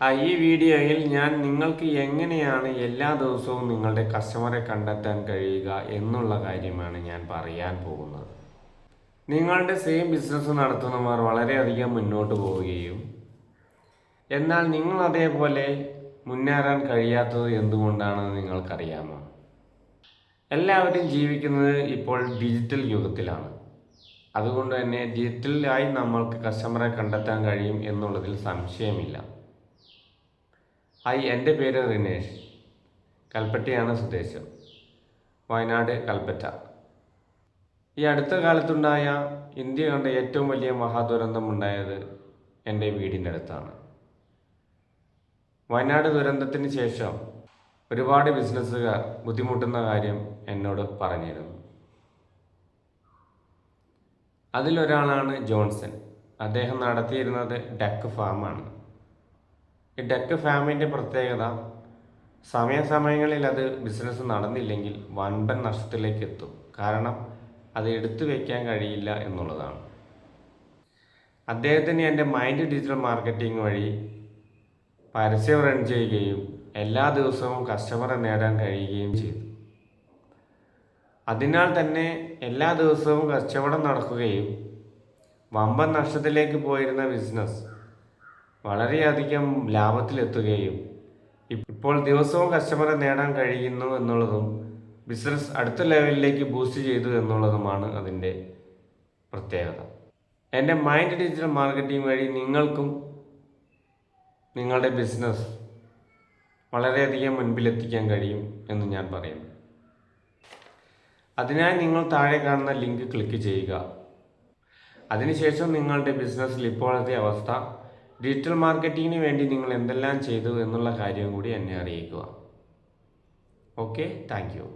ഈ വീഡിയോയിൽ ഞാൻ നിങ്ങൾക്ക് എങ്ങനെയാണ് എല്ലാ ദിവസവും നിങ്ങളുടെ കസ്റ്റമറെ കണ്ടെത്താൻ കഴിയുക എന്നുള്ള കാര്യമാണ് ഞാൻ പറയാൻ പോകുന്നത്. നിങ്ങളുടെ സെയിം ബിസിനസ് നടത്തുന്നവർ വളരെയധികം മുന്നോട്ട് പോവുകയും എന്നാൽ നിങ്ങൾ അതേപോലെ മുന്നേറാൻ കഴിയാത്തത് എന്തുകൊണ്ടാണെന്ന് നിങ്ങൾക്കറിയാമോ? എല്ലാവരും ജീവിക്കുന്നത് ഇപ്പോൾ ഡിജിറ്റൽ യുഗത്തിലാണ്. അതുകൊണ്ട് തന്നെ ഡിജിറ്റലായി നമ്മൾക്ക് കസ്റ്റമറെ കണ്ടെത്താൻ കഴിയും എന്നുള്ളതിൽ സംശയമില്ല. ഹായ്, എൻ്റെ പേര് റിനേഷ്. കൽപ്പറ്റയാണ് സ്വദേശം. വയനാട് കൽപ്പറ്റ. ഈ അടുത്ത കാലത്തുണ്ടായ ഇന്ത്യ കണ്ട ഏറ്റവും വലിയ മഹാദുരന്തമുണ്ടായത് എൻ്റെ വീടിൻ്റെ അടുത്താണ്. വയനാട് ദുരന്തത്തിന് ശേഷം ഒരുപാട് ബിസിനസ്സുകാർ ബുദ്ധിമുട്ടുന്ന കാര്യം എന്നോട് പറഞ്ഞിരുന്നു. അതിലൊരാളാണ് ജോൺസൺ. അദ്ദേഹം നടത്തിയിരുന്നത് ഡക്ക് ഫാമാണ്. ഈ ഡക്ക് ഫാമിൻ്റെ പ്രത്യേകത, സമയാസമയങ്ങളിൽ അത് ബിസിനസ് നടന്നില്ലെങ്കിൽ വൻപൻ നഷ്ടത്തിലേക്ക് എത്തും. കാരണം അത് എടുത്തു വയ്ക്കാൻ കഴിയില്ല എന്നുള്ളതാണ്. അദ്ദേഹത്തിന് എൻ്റെ മൈൻഡ് ഡിജിറ്റൽ മാർക്കറ്റിംഗ് വഴി പരസ്യം റൺ ചെയ്യുകയും എല്ലാ ദിവസവും കസ്റ്റമറെ നേടാൻ കഴിയുകയും ചെയ്തു. അതിനാൽ തന്നെ എല്ലാ ദിവസവും കച്ചവടം നടക്കുകയും വമ്പൻ നഷ്ടത്തിലേക്ക് പോയിരുന്ന ബിസിനസ് വളരെയധികം ലാഭത്തിലെത്തുകയും ഇപ്പോൾ ദിവസവും കസ്റ്റമറെ നേടാൻ കഴിയുന്നു എന്നുള്ളതും ബിസിനസ് അടുത്ത ലെവലിലേക്ക് ബൂസ്റ്റ് ചെയ്തു എന്നുള്ളതുമാണ് അതിൻ്റെ പ്രത്യേകത. എൻ്റെ മൈൻഡ് ഡിജിറ്റൽ മാർക്കറ്റിംഗ് വഴി നിങ്ങൾക്കും നിങ്ങളുടെ ബിസിനസ് വളരെയധികം മുൻപിലെത്തിക്കാൻ കഴിയും എന്ന് ഞാൻ പറയുന്നു. അതിനായി നിങ്ങൾ താഴെ കാണുന്ന ലിങ്ക് ക്ലിക്ക് ചെയ്യുക. അതിനുശേഷം നിങ്ങളുടെ ബിസിനസ്സിൽ ഇപ്പോഴത്തെ അവസ്ഥ, ഡിജിറ്റൽ മാർക്കറ്റിങ്ങിന് വേണ്ടി നിങ്ങൾ എന്തെല്ലാം ചെയ്തു എന്നുള്ള കാര്യം കൂടി എന്നെ അറിയിക്കുക. Okay, thank you.